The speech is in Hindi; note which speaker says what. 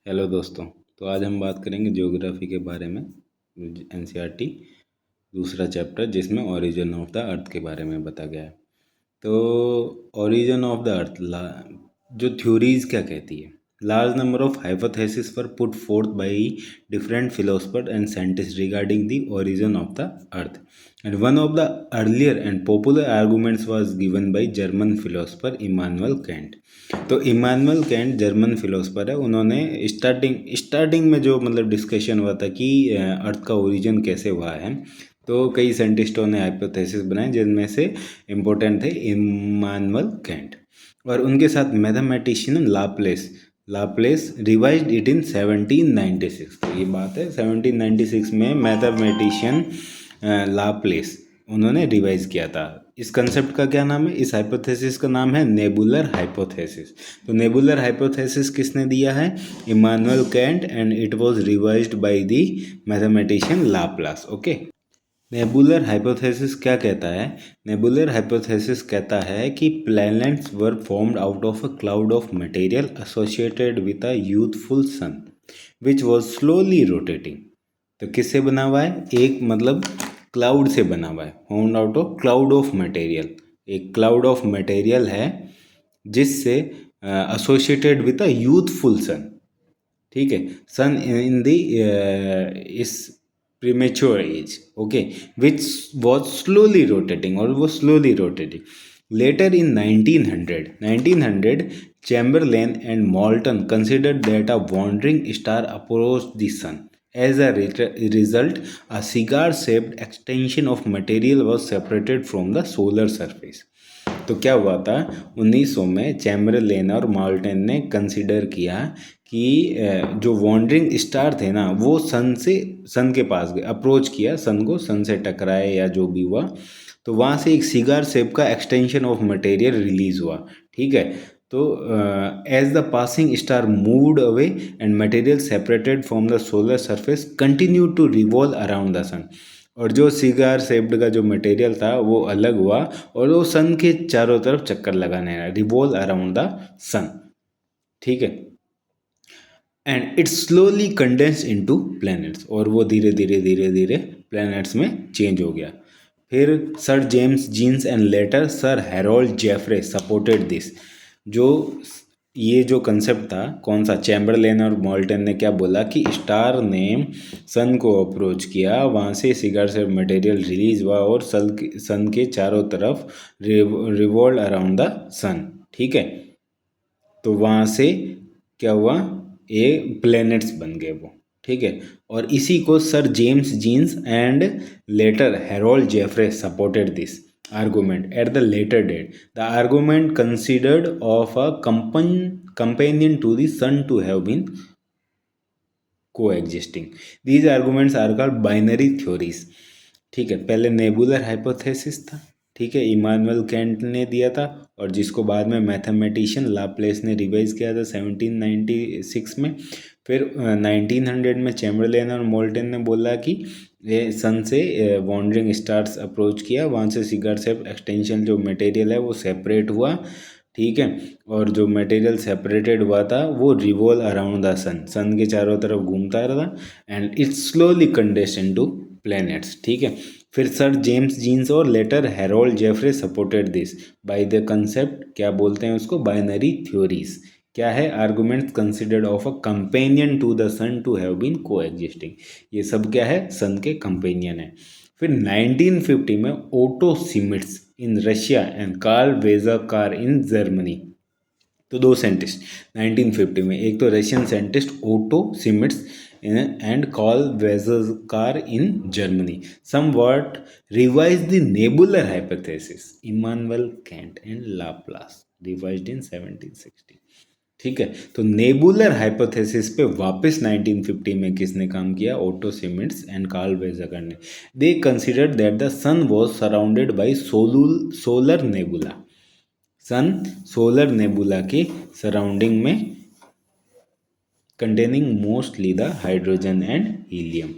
Speaker 1: हेलो दोस्तों। तो आज हम बात करेंगे ज्योग्राफी के बारे में। एनसीईआरटी दूसरा चैप्टर जिसमें ओरिजिन ऑफ द अर्थ के बारे में बताया गया है। तो ओरिजिन ऑफ द अर्थ जो थ्योरीज क्या कहती है, large number of hypothesis were put forth by different philosopher and scientist regarding the origin of the earth and one of the earlier and popular arguments was given by German philosopher Immanuel Kant. तो इमानुएल कैंट जर्मन फिलोसफर है। उन्होंने स्टार्टिंग में जो मतलब डिस्कशन हुआ था कि अर्थ का ओरिजिन कैसे हुआ है, तो कई साइंटिस्टों ने हाइपोथेसिस बनाए जिनमें से इम्पोर्टेंट थे इमानुएल कैंट और उनके साथ mathematician Laplace revised it in 1796। तो ये बात है 1796 में मैथमेटिशियन लाप्लेस उन्होंने रिवाइज किया था। इस कंसेप्ट का क्या नाम है, इस हाइपोथेसिस का नाम है नेबुलर हाइपोथेसिस। तो नेबुलर हाइपोथेसिस किसने दिया है, Immanuel Kant, and it was revised by the mathematician Laplace. Okay. Nebular hypothesis क्या कहता है, नेबुलर हाइपोथेसिस कहता है कि planets were formed out of a cloud of material associated with a youthful sun which was slowly rotating. तो किससे बना हुआ है, एक मतलब क्लाउड से बना हुआ है, found out of cloud of material. एक क्लाउड ऑफ मटेरियल है जिससे associated with a youthful sun. ठीक है, sun in the is premature age, okay, which was slowly rotating, और वो slowly rotating. Later in 1900 Chamberlain and Moulton considered that a wandering star approach the sun. As a result, a cigar-shaped extension of material was separated from the solar surface. तो क्या हुआ था, 1900 में चैम्बरलेन और मॉल्टन ने कंसिडर किया कि जो वॉन्डरिंग स्टार थे ना, वो सन के पास गए, अप्रोच किया सन को, सन से टकराए या जो भी हुआ, तो वहाँ से एक सिगार शेप का एक्सटेंशन ऑफ मटेरियल रिलीज हुआ। ठीक है, तो as the passing star moved away and material separated from the solar surface continue to revolve around the sun. और जो सिगार शेप्ड का जो मटेरियल था वो अलग हुआ और वो सन के चारों तरफ चक्कर लगाने लगा, रिवॉल्व अराउंड द सन। ठीक है, and it slowly condense into planets, और वो धीरे धीरे प्लैनेट्स में चेंज हो गया। फिर sir James Jeans and later sir Harold Jeffrey supported this. जो ये जो कंसेप्ट था, कौन सा, चैम्बरलेन और मॉल्टन ने क्या बोला कि स्टार ने सन को अप्रोच किया, वहाँ से सिगार से मटेरियल रिलीज हुआ और सन के चारों तरफ रिवॉल्व अराउंड द सन। ठीक है, तो वहाँ से क्या हुआ, ये प्लैनेट्स बन गए वो। ठीक है, और इसी को sir James Jeans and later Harold Jeffrey supported this argument at the later date. The argument considered of a companion to the sun to have been coexisting. These arguments are called binary theories. ठीक है, पहले नेबुलर हाइपोथेसिस था, ठीक है, इमानुएल कैंट ने दिया था, और जिसको बाद में मैथमेटिशियन लाप्लेस ने रिवाइज किया था 1796 में। फिर 1900 में चैम्बरलेन और मोल्टन ने बोला कि ये सन से वॉन्डरिंग स्टार्स अप्रोच किया, वहाँ से सिगार शेप एक्सटेंशन जो मटेरियल है वो सेपरेट हुआ। ठीक है, और जो मटेरियल सेपरेटेड हुआ था वो revolve around the sun, sun के चारों तरफ घूमता रहा, and it slowly condensed into planets. ठीक है, फिर सर जेम्स जीन्स और later Harold Jeffrey supported this by the concept, क्या बोलते हैं उसको, बाइनरी थ्योरीज। क्या है, arguments considered of a companion to the sun to have been coexisting. ये सब क्या है, सन के कंपेनियन है। फिर 1950 में Otto Schmidt in Russia and Carl Weizsäcker in Germany. तो दो साइंटिस्ट 1950 में, एक तो Russian scientist Otto Schmidt and Carl Weizsäcker in Germany somewhat revised the nebular hypothesis. Immanuel Kant and Laplace revised in 1760. ठीक है, तो नेबुलर हाइपोथेसिस पे वापस 1950 में किसने काम किया, Otto Schmidt and Carl Weizsacker ने। They considered that the sun was surrounded by solar nebula. Sun solar nebula के सराउंडिंग में containing mostly the hydrogen and helium.